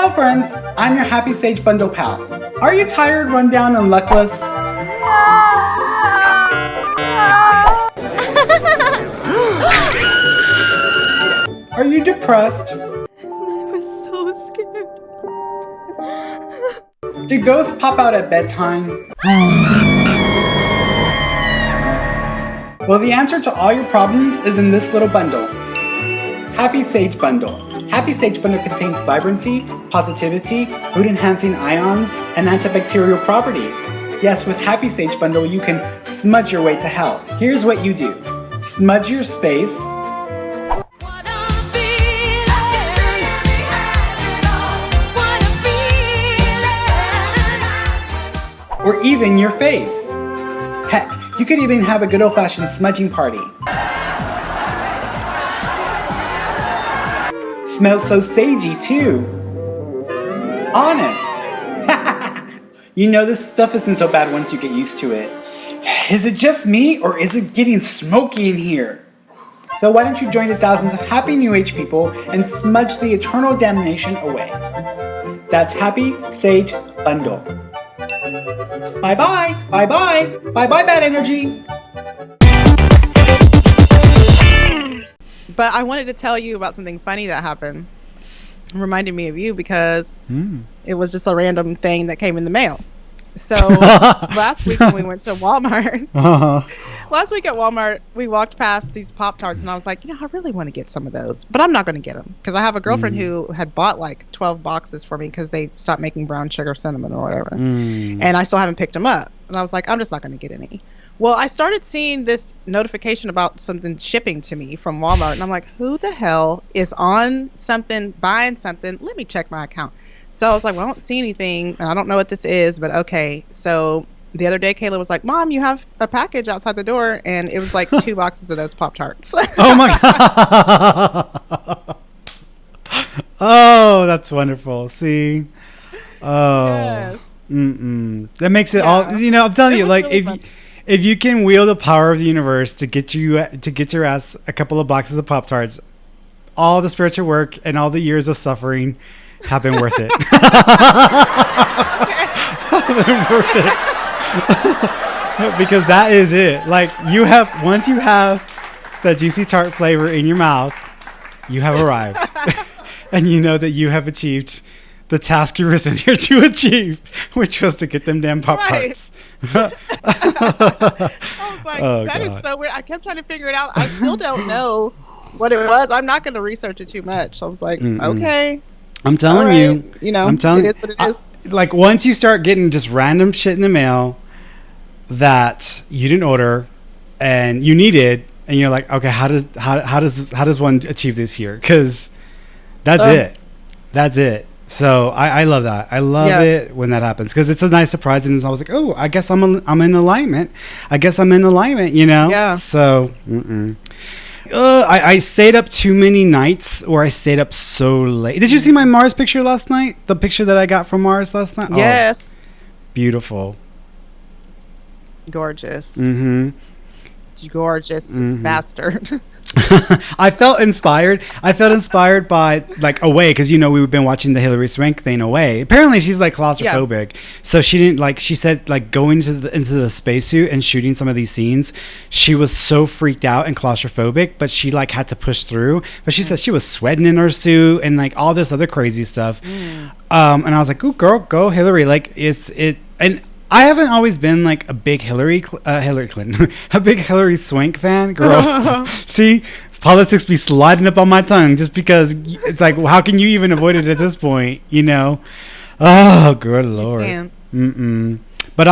Hello friends, I'm your Happy Sage Bundle pal. Are you tired, run down, and luckless? Are you depressed? I was so scared. Do ghosts pop out at bedtime? Well, the answer to all your problems is in this little bundle. Happy Sage Bundle. Happy Sage Bundle contains vibrancy, positivity, mood-enhancing ions, and antibacterial properties. Yes, with Happy Sage Bundle, you can smudge your way to health. Here's what you do. Smudge your space. Or even your face. Heck, you could even have a good old-fashioned smudging party. Smells so sagey too. Honest. You know this stuff isn't so bad once you get used to it. Is it just me or is it getting smoky in here? So why don't you join the thousands of happy New Age people and smudge the eternal damnation away? That's Happy Sage Bundle. Bye-bye, bye-bye, bye-bye bad energy. But I wanted to tell you about something funny that happened. It reminded me of you because it was just a random thing that came in the mail. So last week when we went to Walmart, last week at Walmart, we walked past these Pop-Tarts and I was like, I really want to get some of those, but I'm not going to get them because I have a girlfriend who had bought like 12 boxes for me because they stopped making brown sugar cinnamon or whatever. And I still haven't picked them up. And I was like, I'm just not going to get any. Well, I started seeing this notification about something shipping to me from Walmart. And I'm like, who the hell is on something, buying something? Let me check my account. So I was like, well, I don't see anything. And I don't know what this is, but okay. So the other day, Kayla was like, Mom, you have a package outside the door. And it was like 2 boxes of those Pop-Tarts. Oh, my God. Oh, that's wonderful. See? Oh. Yes. That makes it all, I'm telling you, like, really if you can wield the power of the universe to get your ass a couple of boxes of Pop-Tarts, all the spiritual work and all the years of suffering have been worth it. Have been worth it. Because that is it. Like once you have that juicy tart flavor in your mouth, you have arrived. And you know that you have achieved the task you were sent here to achieve, which was to get them damn Pop-Tarts. Right. I was like, that is so weird. I kept trying to figure it out. I still don't know what it was. I'm not going to research it too much. So I was like, okay. I'm telling you. I'm telling you. It is what it is. Like once you start getting just random shit in the mail that you didn't order and you needed, and you're like, okay, how does one achieve this here? Because that's it. That's it. So I love that. I love it when that happens because it's a nice surprise, and it's always like, oh, I guess I'm in alignment. Yeah. So, I stayed up too many nights, or I stayed up so late. Did you see my Mars picture last night? The picture that I got from Mars last night. Yes. Oh, beautiful. Gorgeous. Gorgeous bastard. I felt inspired by like Away, because we've been watching the Hilary Swank thing Away. Apparently she's like claustrophobic, so she didn't like. She said like going into the spacesuit and shooting some of these scenes, she was so freaked out and claustrophobic, but she like had to push through. But she said she was sweating in her suit and like all this other crazy stuff. And I was like, "Ooh, girl, go Hillary!" Like and I haven't always been like a big Hillary Clinton, a big Hilary Swank fan, girl. See, politics be sliding up on my tongue just because it's like, how can you even avoid it at this point? Oh, good Lord. But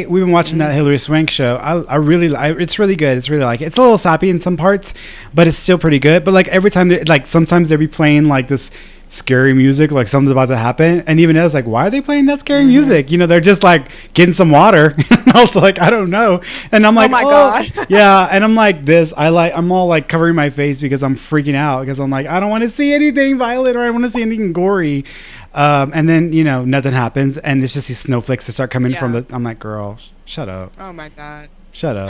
we've been watching that Hilary Swank show. It's really good. It's really it's a little sappy in some parts, but it's still pretty good. But like every time, sometimes they'll be playing like this scary music, like something's about to happen, and even I was like, why are they playing that scary music? They're just like getting some water. And I was like, I don't know. And I'm like, oh my God. Yeah. And I'm like this. I'm all like covering my face because I'm freaking out because I'm like, I don't want to see anything violent or I don't want to see anything gory. And then nothing happens, and it's just these snowflakes that start coming from I'm like, girl, shut up. Oh my God. Shut up.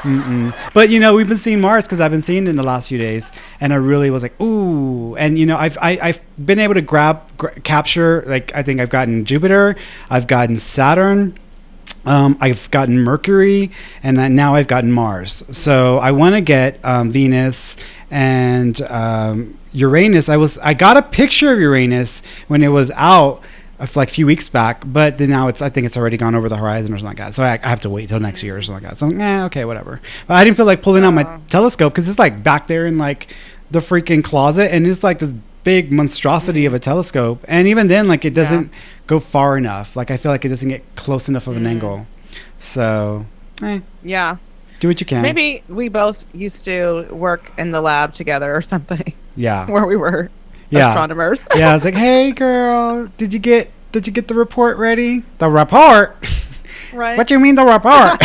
But we've been seeing Mars because I've been seeing it in the last few days, and I really was like, ooh. And I've been able to capture, like, I think I've gotten Jupiter, I've gotten Saturn, I've gotten Mercury, and now I've gotten Mars. So I want to get Venus and Uranus. I got a picture of Uranus when it was out like a few weeks back, but then now I think it's already gone over the horizon or something like that. So I have to wait till next year or something like that. So okay, whatever. But I didn't feel like pulling out my telescope because it's like back there in like the freaking closet, and it's like this big monstrosity of a telescope. And even then, like, it doesn't go far enough. Like, I feel like it doesn't get close enough of an angle. So yeah, do what you can. Maybe we both used to work in the lab together or something. Yeah, where we were astronomers. Yeah, I was like, hey girl, did you get the report ready? The report? Right. What do you mean the report?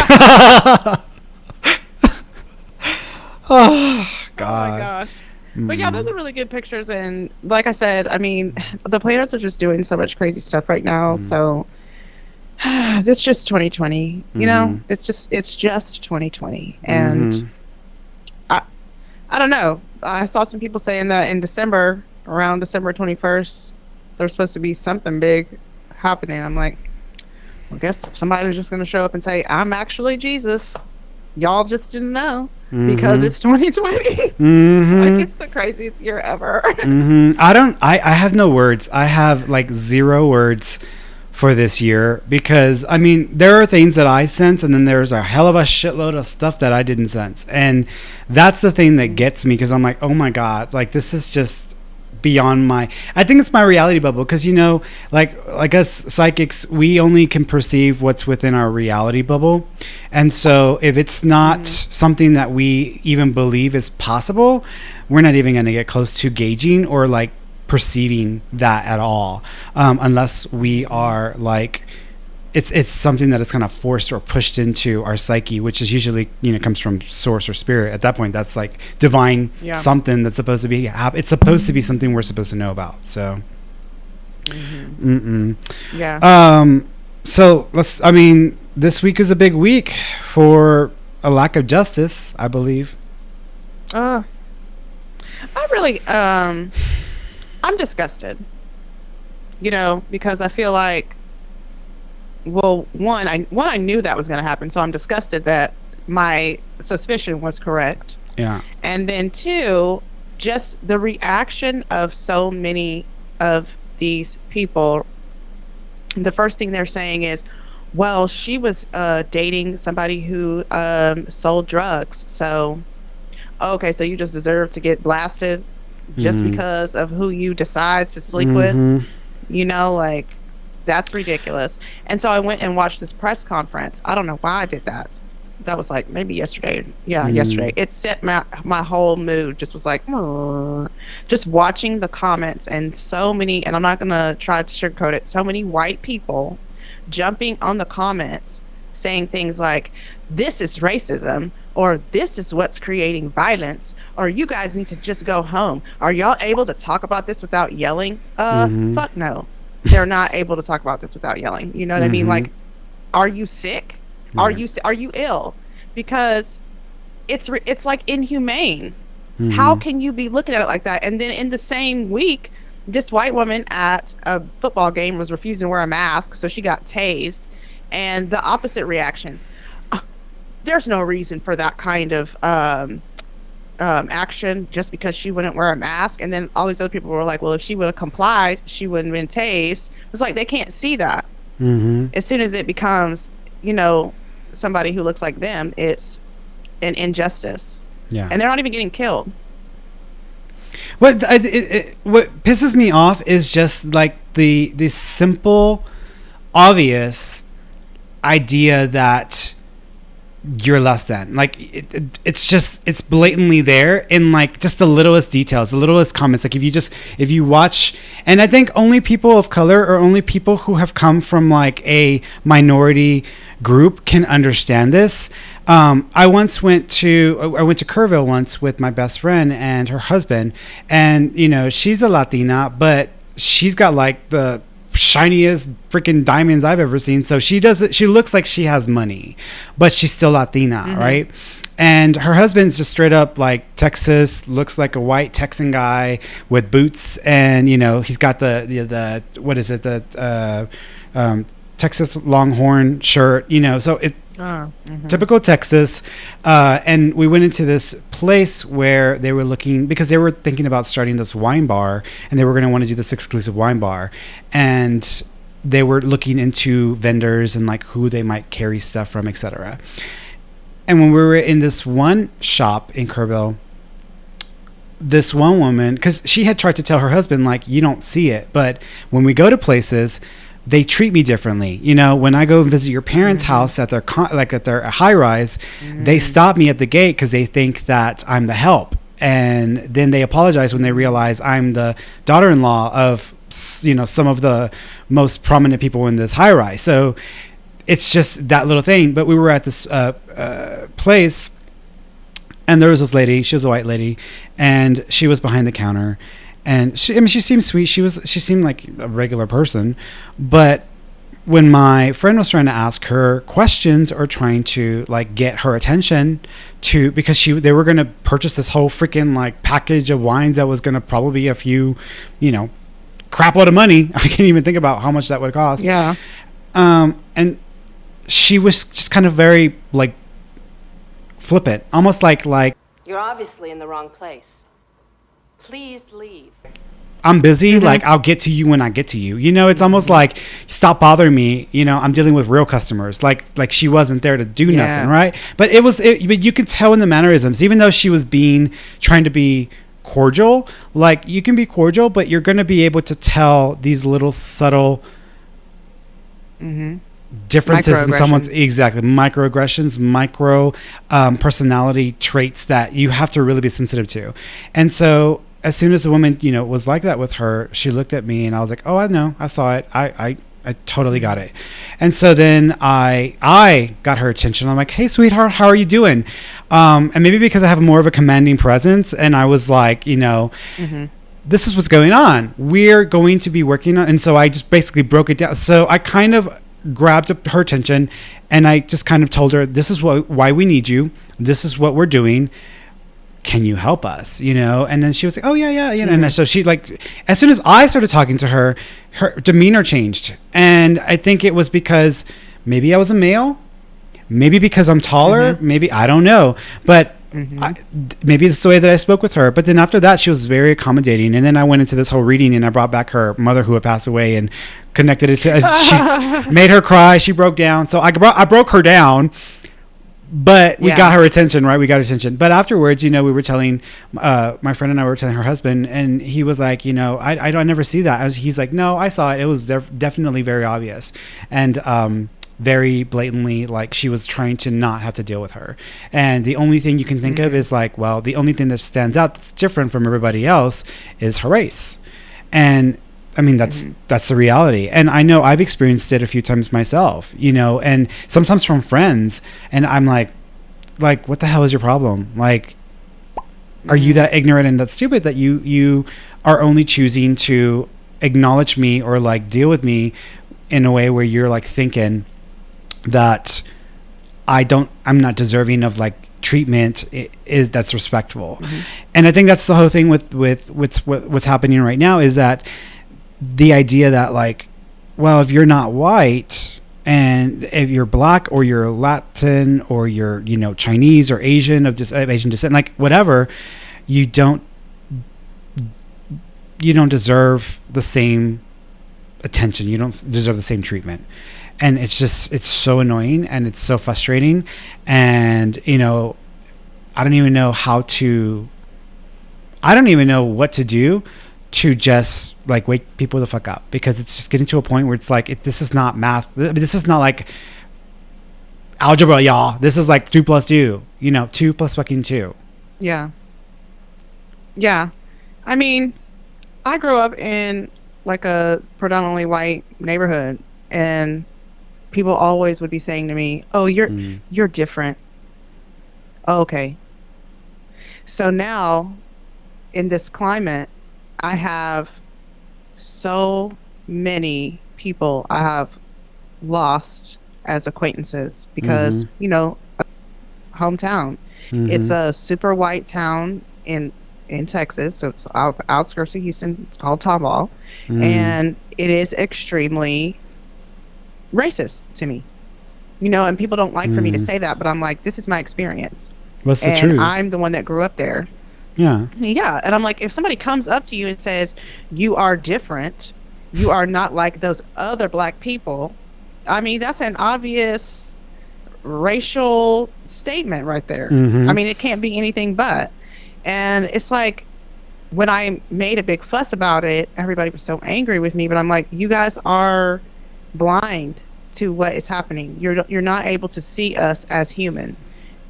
Oh God. Oh my gosh. But yeah, those are really good pictures, and like I said, I mean, the planets are just doing so much crazy stuff right now. So it's just 2020, you know. It's just 2020, and I don't know. I saw some people saying that in December, around December 21st, there's supposed to be something big happening. I'm like, well, I guess somebody's just going to show up and say, I'm actually Jesus. Y'all just didn't know because it's 2020. Like, it's the craziest year ever. I have no words. I have like zero words for this year because, I mean, there are things that I sense, and then there's a hell of a shitload of stuff that I didn't sense. And that's the thing that gets me, because I'm like, oh my God, like, this is just beyond I think it's my reality bubble, because like us psychics, we only can perceive what's within our reality bubble. And so if it's not something that we even believe is possible, we're not even going to get close to gauging or like perceiving that at all, unless we are like, it's something that is kind of forced or pushed into our psyche, which is usually, comes from source or spirit. At that point, that's like divine, something that's supposed to be it's supposed to be something we're supposed to know about. So so this week is a big week for a lack of justice, I believe. I really I'm disgusted, because I feel like, well, one, I knew that was going to happen, so I'm disgusted that my suspicion was correct. Yeah. And then two, just the reaction of so many of these people. The first thing they're saying is, well, she was dating somebody who sold drugs, so okay, so you just deserve to get blasted just because of who you decide to sleep with, like, that's ridiculous. And so I went and watched this press conference. I don't know why I did that. That was like maybe yesterday. Yeah, yesterday. It set my whole mood. Just was like, just watching the comments, and so many, and I'm not going to try to sugarcoat it, so many white people jumping on the comments saying things like, this is racism, or this is what's creating violence, or you guys need to just go home. Are y'all able to talk about this without yelling? Fuck no. They're not able to talk about this without yelling. You know what I mean? Like, are you sick? Are you ill? Because it's like inhumane. How can you be looking at it like that? And then in the same week, this white woman at a football game was refusing to wear a mask, so she got tased. And the opposite reaction. There's no reason for that kind of action just because she wouldn't wear a mask. And then all these other people were like, well, if she would have complied, she wouldn't have been tased. It's like they can't see that. As soon as it becomes, somebody who looks like them, it's an injustice. Yeah. And they're not even getting killed. What pisses me off is just like the simple, obvious idea that you're less than. Like, it's blatantly there in like just the littlest details, the littlest comments. Like, if you watch, and I think only people of color, or only people who have come from like a minority group can understand this. I went to Kerrville once with my best friend and her husband, and she's a Latina, but she's got like the shiniest freaking diamonds I've ever seen. So she looks like she has money, but she's still Latina, right? And her husband's just straight up like Texas, looks like a white Texan guy with boots, and he's got the what is it, the Texas Longhorn shirt, so it typical Texas. And we went into this place where they were looking, because they were thinking about starting this wine bar, and they were going to want to do this exclusive wine bar, and they were looking into vendors and like who they might carry stuff from, etc. And when we were in this one shop in Kerrville, this one woman, because she had tried to tell her husband, like, you don't see it, but when we go to places, they treat me differently. When I go and visit your parents' house at their at their high rise, they stop me at the gate because they think that I'm the help, and then they apologize when they realize I'm the daughter-in-law of some of the most prominent people in this high rise. So it's just that little thing. But we were at this place, and there was this lady. She was a white lady, and she was behind the counter. And she seemed sweet. She seemed like a regular person. But when my friend was trying to ask her questions or trying to like get her attention because they were going to purchase this whole freaking like package of wines that was going to probably be a few, crap load of money. I can't even think about how much that would cost. Yeah. And she was just kind of very like flippant, almost like you're obviously in the wrong place. Please leave. I'm busy. Like, I'll get to you when I get to you. It's almost like, stop bothering me. I'm dealing with real customers. Like she wasn't there to do nothing, right? But but you could tell in the mannerisms, even though she was trying to be cordial. Like, you can be cordial, but you're going to be able to tell these little subtle differences in someone's microaggressions, micro personality traits that you have to really be sensitive to. And so as soon as the woman was like that with her, she looked at me, and I was like, oh, I know, I saw it, I totally got it. And so then I got her attention. I'm like, hey sweetheart, how are you doing? And maybe because I have more of a commanding presence, and I was like, this is what's going on, we're going to be working on. And so I just basically broke it down. So I kind of grabbed up her attention, and I just kind of told her, this is why we need you, this is what we're doing, can you help us? And then she was like, oh yeah. And so she, like, as soon as I started talking to her, her demeanor changed. And I think it was because maybe I was a male, maybe because I'm taller, maybe, I don't know, but maybe it's the way that I spoke with her. But then after that, she was very accommodating. And then I went into this whole reading, and I brought back her mother who had passed away and connected it to, she made her cry. She broke down. So I broke her down, but we got her attention, right? We got her attention. But afterwards, we were telling, my friend and I were telling her husband, and he was like, I never see that. He's like, no, I saw it. It was definitely very obvious. And, very blatantly, like, she was trying to not have to deal with her. And the only thing you can think of is like, well, the only thing that stands out that's different from everybody else is her race. And I mean, that's the reality. And I know I've experienced it a few times myself, and sometimes from friends. And I'm like, what the hell is your problem? Like, are you that ignorant and that stupid that you are only choosing to acknowledge me or like deal with me in a way where you're like thinking that I'm not deserving of like treatment that's respectful. And I think that's the whole thing with what's happening right now, is that the idea that like, well, if you're not white, and if you're black or you're Latin or you're Chinese or Asian of Asian descent, like whatever, you don't deserve the same attention, you don't deserve the same treatment. And it's so annoying, and it's so frustrating. And I don't even know what to do to just like wake people the fuck up, because it's just getting to a point where it's like, this is not math. This is not like algebra, y'all. This is like 2 + 2, 2 + fucking 2. Yeah. I mean, I grew up in like a predominantly white neighborhood, and people always would be saying to me, oh, you're different. Oh, okay. So now in this climate, I have so many people I have lost as acquaintances because, hometown. It's a super white town in Texas, so it's outskirts of Houston. It's called Tomball, and it is extremely racist to me. And people don't like for me to say that, but I'm like, this is my experience. What's the and truth? I'm the one that grew up there. Yeah. And I'm like, if somebody comes up to you and says, you are different, you are not like those other black people, I mean, that's an obvious racial statement right there. I mean, it can't be anything but. And it's like, when I made a big fuss about it, everybody was so angry with me, but I'm like, you guys are blind to what is happening. You're not able to see us as human.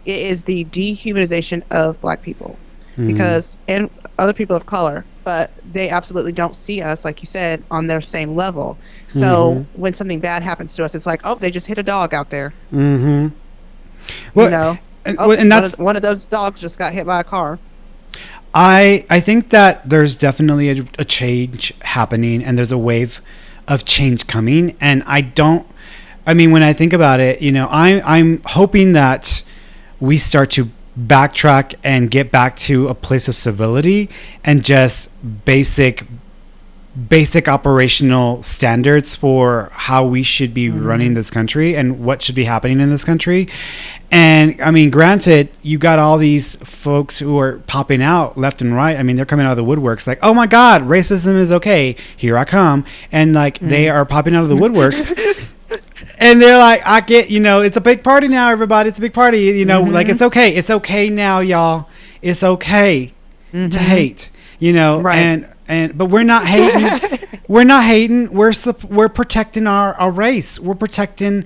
It is the dehumanization of black people, and other people of color, but they absolutely don't see us, like you said, on their same level. So when something bad happens to us, it's like, oh, they just hit a dog out there. Well, and that's one of those dogs just got hit by a car. I think that there's definitely a change happening, and there's a wave of change coming. And when I think about it, I'm hoping that we start to backtrack and get back to a place of civility and just basic operational standards for how we should be running this country and what should be happening in this country. And I mean, granted, you got all these folks who are popping out left and right. I mean, they're coming out of the woodworks like, oh my God, racism is okay. Here I come. And like, they are popping out of the woodworks. And they're like, I get, it's a big party now, everybody. It's a big party. Like, it's okay. It's okay now, y'all. It's okay to hate, right. But we're not hating. We're not hating. We're protecting our race. We're protecting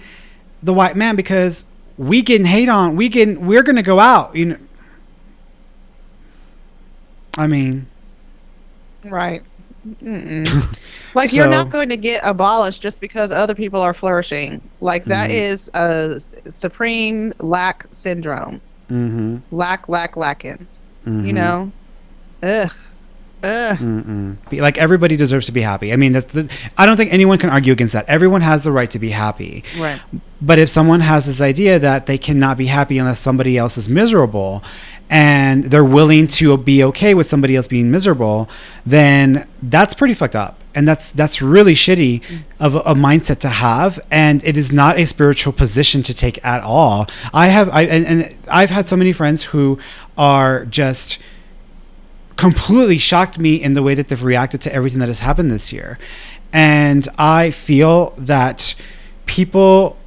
the white man, because we getting hate on. We're going to go out, I mean. Right. Like, you're not going to get abolished just because other people are flourishing. Like, that is a supreme lack syndrome. Lacking. Ugh. Like, everybody deserves to be happy. I mean, I don't think anyone can argue against that. Everyone has the right to be happy. Right. But if someone has this idea that they cannot be happy unless somebody else is miserable, and they're willing to be okay with somebody else being miserable, then that's pretty fucked up. And that's really shitty of a mindset to have. And it is not a spiritual position to take at all. I've had so many friends who are just completely shocked me in the way that they've reacted to everything that has happened this year. And I feel that people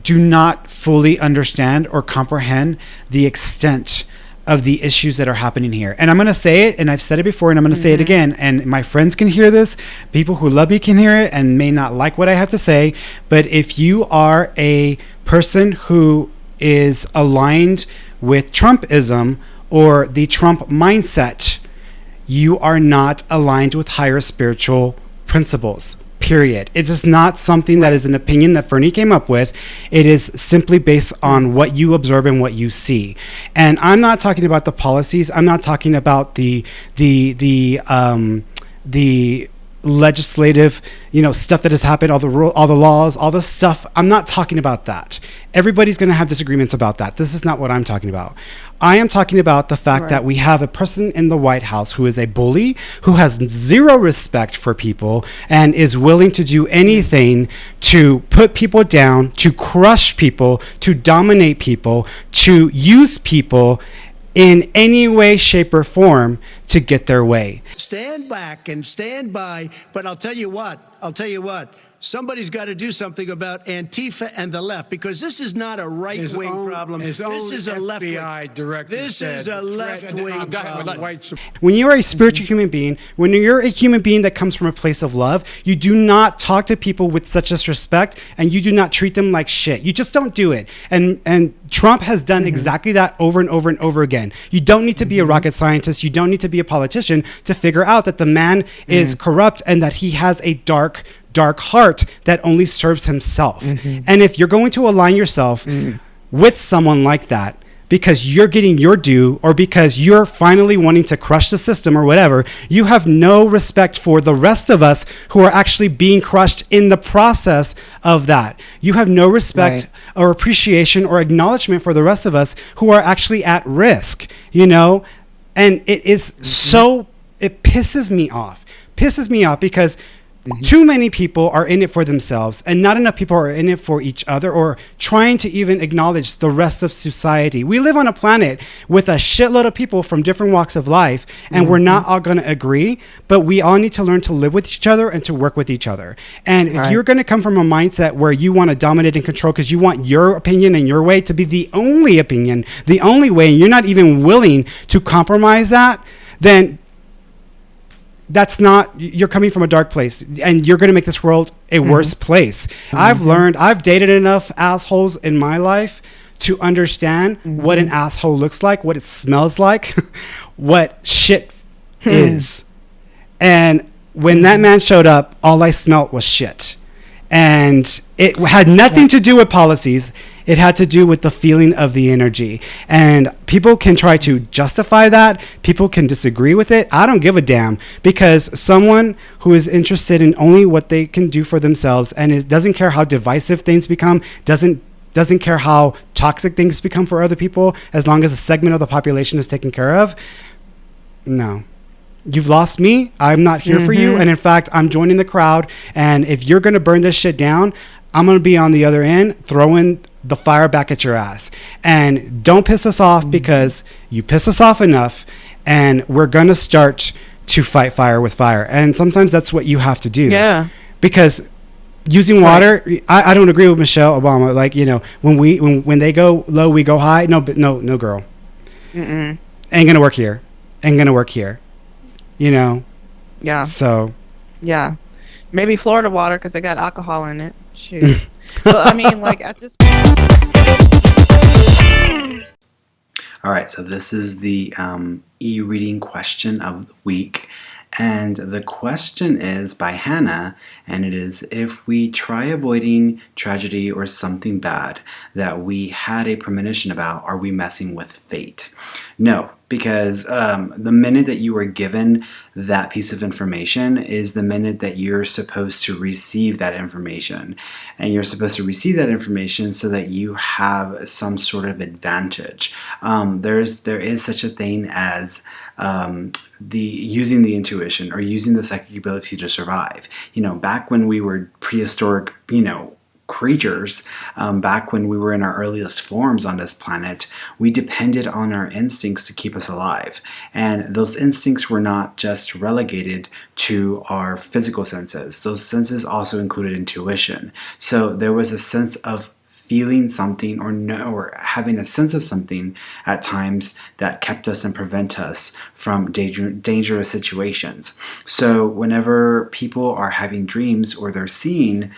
do not fully understand or comprehend the extent of the issues that are happening here. And I'm going to say it, and I've said it before, and I'm going to say it again, and my friends can hear this, people who love me can hear it and may not like what I have to say, but if you are a person who is aligned with Trumpism or the Trump mindset, you are not aligned with higher spiritual principles. Period. It is not something that is an opinion that Fernie came up with. It is simply based on what you observe and what you see. And I'm not talking about the policies. I'm not talking about the legislative, stuff that has happened, all the laws, all the stuff. I'm not talking about that. Everybody's going to have disagreements about that. This is not what I'm talking about. I am talking about the fact that we have a person in the White House who is a bully, who has zero respect for people, and is willing to do anything to put people down, to crush people, to dominate people, to use people in any way, shape, or form to get their way. Stand back and stand by, but I'll tell you what, somebody's got to do something about Antifa and the left, because this is not a right-wing problem. This is a left-wing. This is a left-wing problem. When you are a spiritual human being, when you're a human being that comes from a place of love, you do not talk to people with such disrespect, and you do not treat them like shit. You just don't do it. And Trump has done exactly that over and over and over again. You don't need to be a rocket scientist. You don't need to be a politician to figure out that the man is corrupt and that he has a dark heart that only serves himself. And if you're going to align yourself with someone like that, because you're getting your due or because you're finally wanting to crush the system or whatever, you have no respect for the rest of us who are actually being crushed in the process of that. You have no respect or appreciation or acknowledgement for the rest of us who are actually at risk, you know? And it is so, it pisses me off because too many people are in it for themselves and not enough people are in it for each other or trying to even acknowledge the rest of society. We live on a planet with a shitload of people from different walks of life, and we're not all going to agree, but we all need to learn to live with each other and to work with each other. And if you're going to come from a mindset where you want to dominate and control because you want your opinion and your way to be the only opinion, the only way, and you're not even willing to compromise that, then that's not, you're coming from a dark place and you're going to make this world a worse place. I've dated enough assholes in my life to understand what an asshole looks like, what it smells like, what shit is. And when that man showed up, all I smelt was shit. And it had nothing to do with policies. It had to do with the feeling of the energy. And people can try to justify that. People can disagree with it. I don't give a damn, because someone who is interested in only what they can do for themselves and doesn't care how divisive things become, doesn't care how toxic things become for other people, as long as a segment of the population is taken care of. No. You've lost me. I'm not here for you. And in fact, I'm joining the crowd. And if you're going to burn this shit down, I'm going to be on the other end, throwing the fire back at your ass. And don't piss us off, because you piss us off enough, and we're going to start to fight fire with fire. And sometimes that's what you have to do. Yeah. Because using water, I don't agree with Michelle Obama. Like, you know, when they go low, we go high. No, girl. Ain't going to work here. Ain't going to work here. You know? Yeah. So. Yeah. Maybe Florida water, because they got alcohol in it. Shoot. But I mean, like, at this. All right. So this is the e-reading question of the week. And the question is by Hannah, and it is: if we try avoiding tragedy or something bad that we had a premonition about, are we messing with fate? No, because the minute that you are given that piece of information is the minute that you're supposed to receive that information. And you're supposed to receive that information so that you have some sort of advantage. There is such a thing as using the intuition or using the psychic ability to survive. You know, back when we were prehistoric, creatures, back when we were in our earliest forms on this planet, we depended on our instincts to keep us alive. And those instincts were not just relegated to our physical senses. Those senses also included intuition. So there was a sense of feeling something or having a sense of something at times that kept us and prevent us from dangerous situations. So whenever people are having dreams or they're seeing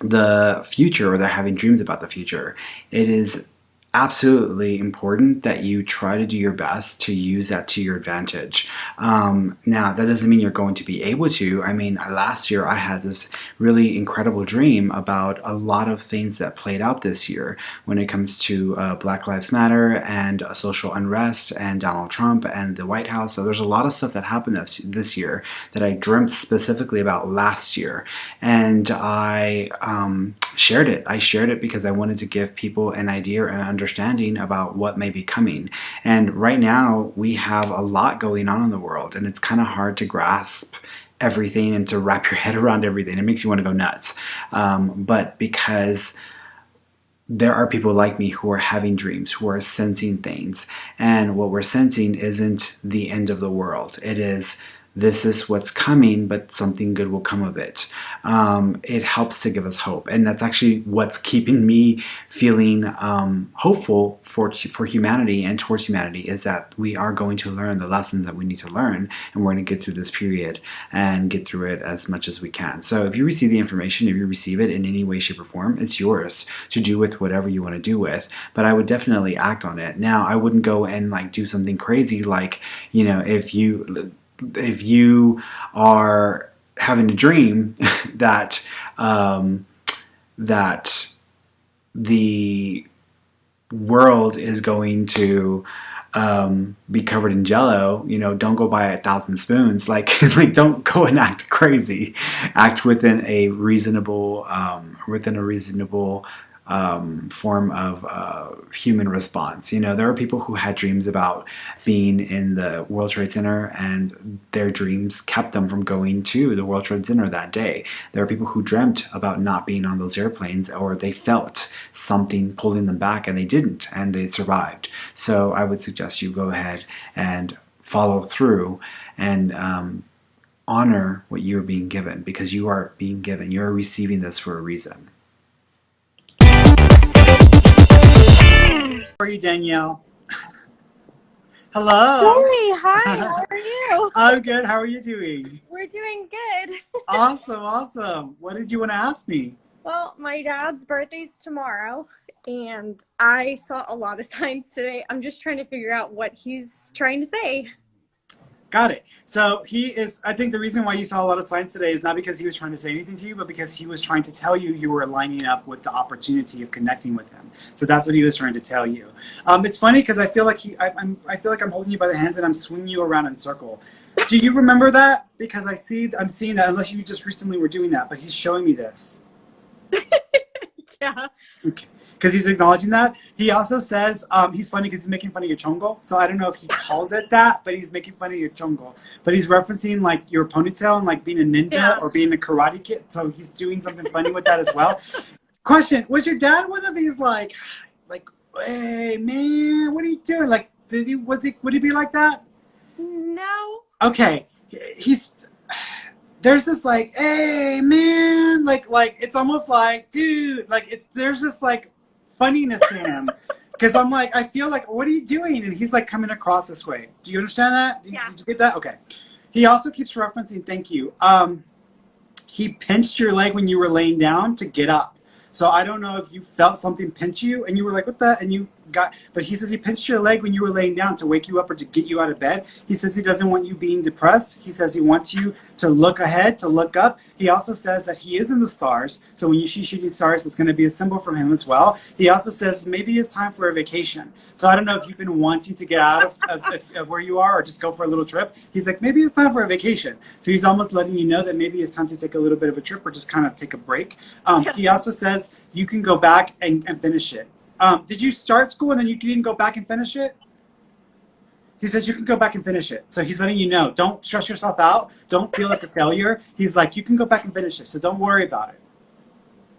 the future, or they're having dreams about the future, it is absolutely important that you try to do your best to use that to your advantage. Now, that doesn't mean you're going to be able to. I mean, last year I had this really incredible dream about a lot of things that played out this year when it comes to Black Lives Matter and social unrest and Donald Trump and the White House. So there's a lot of stuff that happened this year that I dreamt specifically about last year. And I shared it. I shared it because I wanted to give people an idea and understanding about what may be coming. And right now we have a lot going on in the world, and it's kind of hard to grasp everything and to wrap your head around everything. It makes you want to go nuts. But because there are people like me who are having dreams, who are sensing things, and what we're sensing isn't the end of the world. It is, this is what's coming, but something good will come of it. It helps to give us hope. And that's actually what's keeping me feeling hopeful for humanity and towards humanity, is that we are going to learn the lessons that we need to learn, and we're going to get through this period and get through it as much as we can. So if you receive the information, if you receive it in any way, shape, or form, it's yours to do with whatever you want to do with. But I would definitely act on it. Now, I wouldn't go and do something crazy like, if you are having a dream that that the world is going to be covered in jello, don't go buy 1,000 spoons. Like don't go and act crazy. Act within a reasonable form of human response. There are people who had dreams about being in the World Trade Center, and their dreams kept them from going to the World Trade Center that day. There are people who dreamt about not being on those airplanes, or they felt something pulling them back and they didn't, and they survived. So I would suggest you go ahead and follow through and honor what you're being given, because you are being given. You're receiving this for a reason. How are you, Danielle? Hello. Sorry, hi, how are you? I'm good. How are you doing? We're doing good. Awesome. What did you want to ask me? Well, my dad's birthday's tomorrow, and I saw a lot of signs today. I'm just trying to figure out what he's trying to say. Got it. So I think the reason why you saw a lot of signs today is not because he was trying to say anything to you, but because he was trying to tell you were lining up with the opportunity of connecting with him. So that's what he was trying to tell you. It's funny because I feel like I feel like I'm holding you by the hands and I'm swinging you around in a circle. Do you remember that? Because I'm seeing that, unless you just recently were doing that, but he's showing me this. Yeah. Okay. Because he's acknowledging that. He also says, he's funny because he's making fun of your chongo. So I don't know if he called it that, but he's making fun of your chongo. But he's referencing like your ponytail and like being a ninja or being a karate kid. So he's doing something funny with that as well. Question, was your dad one of these like, hey man, what are you doing? Like, would he be like that? No. Okay. There's this like, hey man, like it's almost like, dude, like there's this like funniness to him, because I'm like, I feel like, what are you doing? And he's like coming across this way. Do you understand that? Yeah. Did you get that? Okay. He also keeps referencing, thank you. He pinched your leg when you were laying down to get up. So I don't know if you felt something pinch you and you were like, what the? And you but he says he pinched your leg when you were laying down to wake you up or to get you out of bed. He says he doesn't want you being depressed. He says he wants you to look ahead, to look up. He also says that he is in the stars. So when you see shooting stars, it's going to be a symbol from him as well. He also says maybe it's time for a vacation. So I don't know if you've been wanting to get out of where you are or just go for a little trip. He's like, maybe it's time for a vacation. So he's almost letting you know that maybe it's time to take a little bit of a trip or just kind of take a break. He also says you can go back and finish it. Did you start school and then you didn't go back and finish it? He says you can go back and finish it. So he's letting you know, don't stress yourself out. Don't feel like a failure. He's like, you can go back and finish it. So don't worry about it.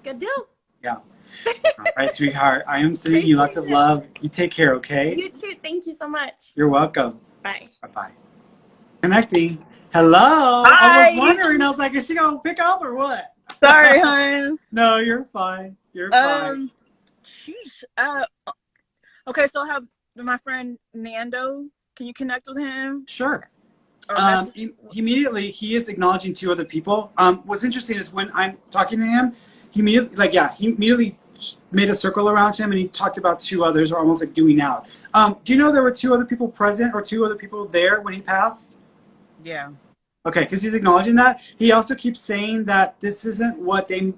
Good deal. Yeah. All right, sweetheart. I am sending you lots of love. You take care, okay? You too. Thank you so much. You're welcome. Bye. Bye-bye. Connecting. Hello. Hi. I was wondering. I was like, is she going to pick up or what? Sorry, hon. No, you're fine. You're fine. Sheesh. Okay, so I have my friend Nando. Can you connect with him? Sure. Or Immediately, he is acknowledging two other people. What's interesting is when I'm talking to him, he immediately made a circle around him and he talked about two others, or almost like doing out. Do you know there were two other people present or two other people there when he passed? Yeah. Okay, because he's acknowledging that. He also keeps saying that this isn't what they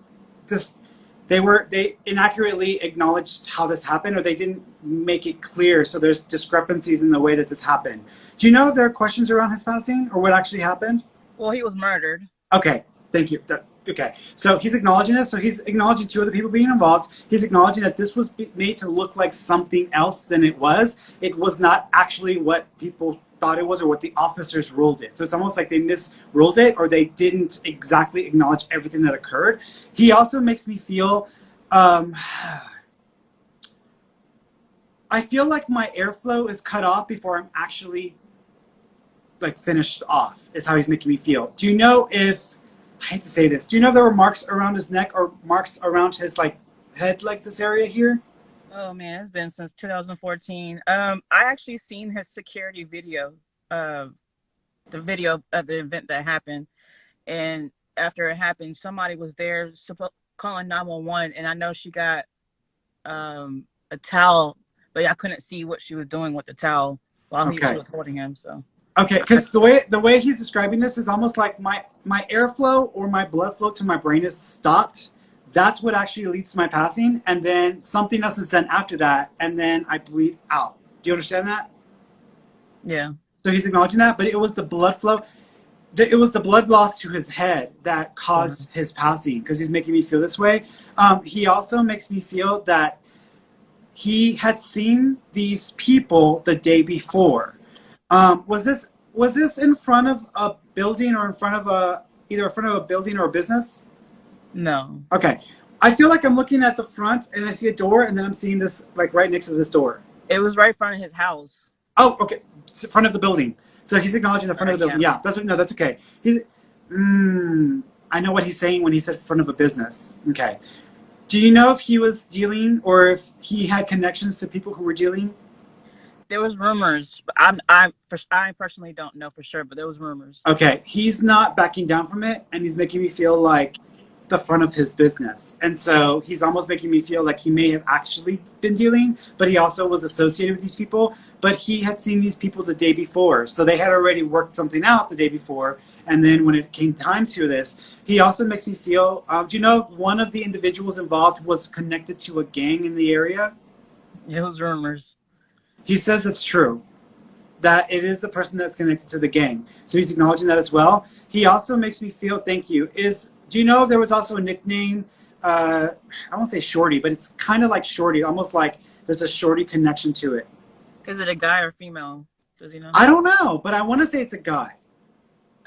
inaccurately acknowledged how this happened, or they didn't make it clear. So there's discrepancies in the way that this happened. Do you know if there are questions around his passing or what actually happened? Well, he was murdered. Okay, thank you. Okay, so he's acknowledging this. So he's acknowledging two other people being involved. He's acknowledging that this was made to look like something else than it was. It was not actually what people thought it was or what the officers ruled it. So it's almost like they misruled it, or they didn't exactly acknowledge everything that occurred. He also makes me feel, I feel like my airflow is cut off before I'm actually like finished off, is how he's making me feel. Do you know if, I hate to say this, do you know if there were marks around his neck or marks around his like head, like this area here? Oh man, it's been since 2014. I actually seen his security video, the video of the event that happened, and after it happened, somebody was there calling 911, and I know she got a towel, but I couldn't see what she was doing with the towel while she was holding him. So okay, because the way he's describing this is almost like my airflow or my blood flow to my brain is stopped. That's what actually leads to my passing, and then something else is done after that, and then I bleed out. Do you understand that? Yeah. So he's acknowledging that, but it was the blood flow. It was the blood loss to his head that caused his passing, because he's making me feel this way. He also makes me feel that he had seen these people the day before. Was this in front of a building or in front of either in front of a building or a business? No. Okay. I feel like I'm looking at the front and I see a door, and then I'm seeing this like right next to this door. It was right in front of his house. Oh, okay. It's in front of the building. So he's acknowledging the front of the building. Yeah, that's okay. I know what he's saying when he said front of a business. Okay. Do you know if he was dealing or if he had connections to people who were dealing? There was rumors, but I personally don't know for sure, but there was rumors. Okay, he's not backing down from it, and he's making me feel like the front of his business. And so he's almost making me feel like he may have actually been dealing, but he also was associated with these people. But he had seen these people the day before, so they had already worked something out the day before. And then when it came time to this, he also makes me feel, do you know one of the individuals involved was connected to a gang in the area? Yeah, it was rumors. He says it's true, that it is the person that's connected to the gang. So he's acknowledging that as well. He also makes me feel, thank you, do you know if there was also a nickname, I won't say Shorty, but it's kind of like Shorty, almost like there's a Shorty connection to it. Is it a guy or female? Does he know? I don't know, but I want to say it's a guy.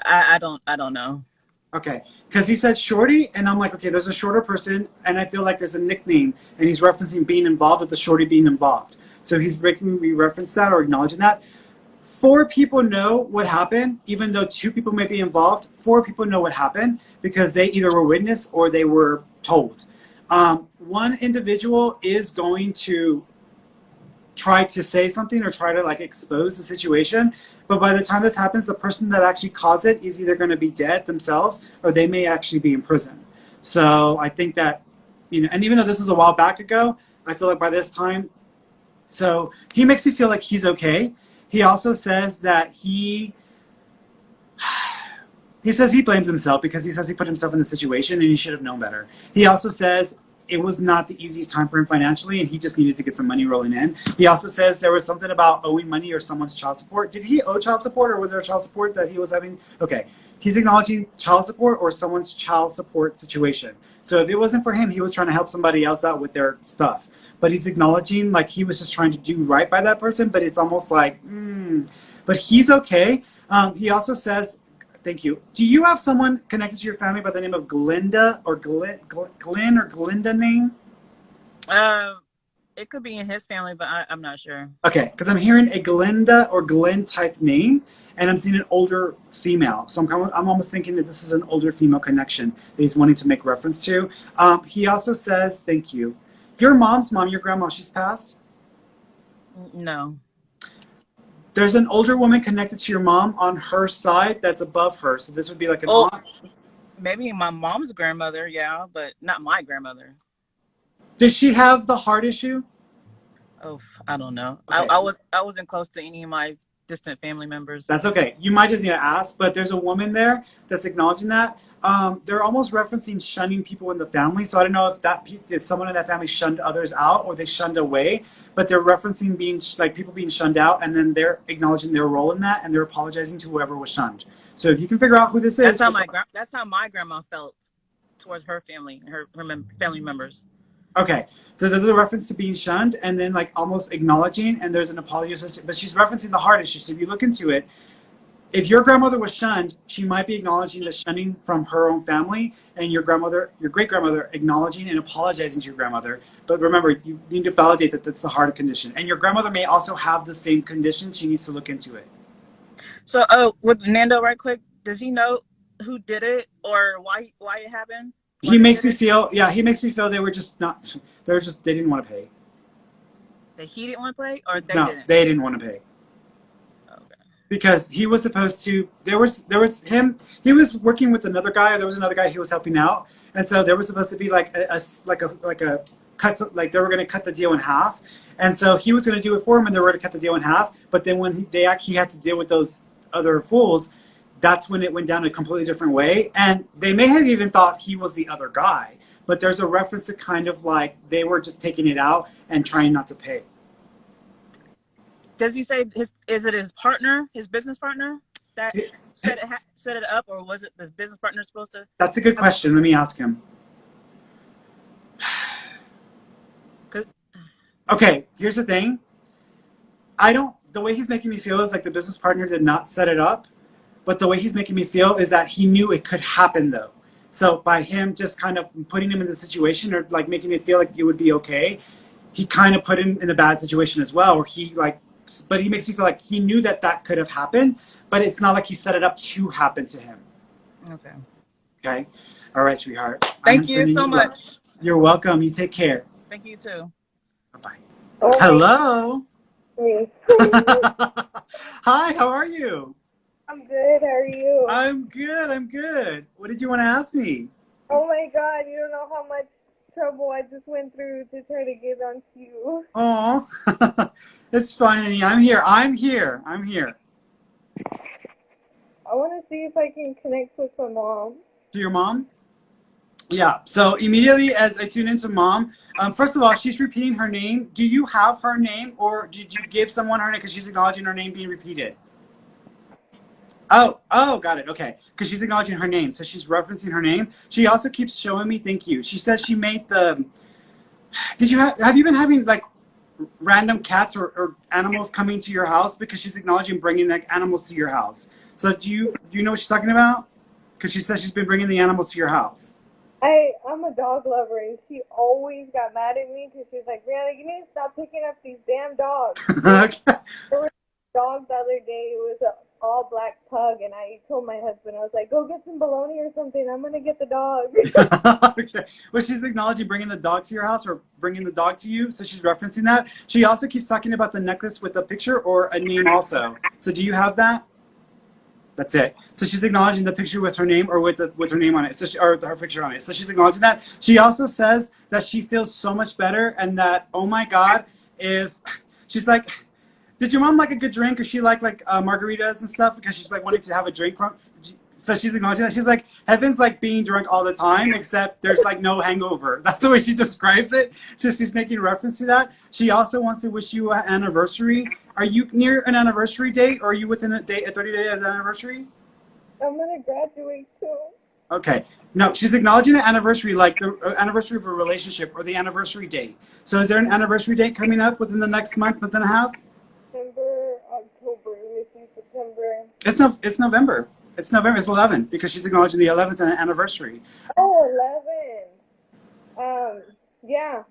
I don't know. Okay, because he said Shorty, and I'm like, okay, there's a shorter person, and I feel like there's a nickname, and he's referencing being involved with the Shorty being involved. So he's making me reference that or acknowledging that. 4 people know what happened, even though 2 people may be involved. 4 people know what happened because they either were witness or they were told. One individual is going to try to say something or try to like expose the situation, but by the time this happens, the person that actually caused it is either going to be dead themselves or they may actually be in prison. So I think that, and even though this was a while back ago, I feel like by this time, so he makes me feel like he's okay. He also says that he says he blames himself because he says he put himself in the situation and he should have known better. He also says it was not the easiest time for him financially and he just needed to get some money rolling in. He also says there was something about owing money or someone's child support. Did he owe child support or was there child support that he was having? Okay. He's acknowledging child support or someone's child support situation. So if it wasn't for him, he was trying to help somebody else out with their stuff. But he's acknowledging like he was just trying to do right by that person, but it's almost like, but he's okay. He also says, thank you. Do you have someone connected to your family by the name of Glinda or Glenn or Glinda name? It could be in his family, but I'm not sure. Okay, because I'm hearing a Glinda or Glenn type name, and I'm seeing an older female. So I'm almost thinking that this is an older female connection that he's wanting to make reference to. He also says, thank you. Your mom's mom, your grandma, she's passed? No. There's an older woman connected to your mom on her side that's above her. So this would be like an aunt. Maybe my mom's grandmother, yeah, but not my grandmother. Does she have the heart issue? Oh, I don't know. Okay. I wasn't close to any of my distant family members. That's okay. You might just need to ask, but there's a woman there that's acknowledging that. They're almost referencing shunning people in the family. So I don't know if someone in that family shunned others out or they shunned away, but they're referencing being like people being shunned out, and then they're acknowledging their role in that, and they're apologizing to whoever was shunned. So if you can figure out who this is, that's how my grandma felt towards her family, her family members. Okay, so there's a reference to being shunned and then like almost acknowledging, and there's an apology associated, but she's referencing the heart issue. So if you look into it, if your grandmother was shunned, she might be acknowledging the shunning from her own family, and your great-grandmother acknowledging and apologizing to your grandmother. But remember, you need to validate that that's the heart condition. And your grandmother may also have the same condition. She needs to look into it. So, with Nando, right quick, does he know who did it or why it happened? He makes me feel they didn't want to pay. That he didn't want to pay, or they didn't want to pay. Okay. Because he was supposed to. There was him. He was working with another guy. Or there was another guy he was helping out, and so there was supposed to be like a cut. Like they were going to cut the deal in half, and so he was going to do it for him, and they were going to cut the deal in half. But then when he actually had to deal with those other fools, that's when it went down a completely different way. And they may have even thought he was the other guy, but there's a reference to kind of like they were just taking it out and trying not to pay. Does he say is it his partner, his business partner that set it up, or was it this business partner supposed to? That's a good question. Let me ask him. Okay, here's the thing. The way he's making me feel is like the business partner did not set it up, but the way he's making me feel is that he knew it could happen though. So by him just kind of putting him in the situation or like making me feel like it would be okay, he kind of put him in a bad situation as well, but he makes me feel like he knew that could have happened, but it's not like he set it up to happen to him. Okay. Okay. All right, sweetheart. Thank you so much. You're welcome. You take care. Thank you too. Bye-bye. Oh, hello. Hi, how are you? I'm good. How are you? I'm good. What did you want to ask me? Oh my God, you don't know how much trouble I just went through to try to get onto you. Oh, it's fine, honey. I'm here. I want to see if I can connect with my mom. To your mom? Yeah. So immediately as I tune into mom, first of all, she's repeating her name. Do you have her name, or did you give someone her name because she's acknowledging her name being repeated? Oh, got it. Okay. Because she's acknowledging her name. So she's referencing her name. She also keeps showing me thank you. She says she made have you been having like random cats or animals coming to your house? Because she's acknowledging bringing like animals to your house. So do you know what she's talking about? Because she says she's been bringing the animals to your house. I'm a dog lover, and she always got mad at me because she's like, Brianna, you need to stop picking up these damn dogs. Okay. There was a dog the other day. It was an all-black pug, and I told my husband, I was like, go get some bologna or something. I'm going to get the dog. Okay. Well, she's acknowledging bringing the dog to your house or bringing the dog to you, so she's referencing that. She also keeps talking about the necklace with a picture or a name also. So do you have that? That's it. So she's acknowledging the picture with her name or with her name on it, or her picture on it. So she's acknowledging that. She also says that she feels so much better and that, oh my God, she's like, did your mom like a good drink, or she like margaritas and stuff because she's like wanting to have a drink so she's acknowledging that. She's like, heaven's like being drunk all the time, except there's like no hangover. That's the way she describes it. She's making reference to that. She also wants to wish you an anniversary. Are you near an anniversary date, or are you within a 30-day anniversary? I'm going to graduate soon. Okay. No, she's acknowledging an anniversary, like the anniversary of a relationship or the anniversary date. So is there an anniversary date coming up within the next month and a half? September, October, maybe September. It's November. It's November. It's 11 because she's acknowledging the 11th anniversary. Oh, 11. Yeah.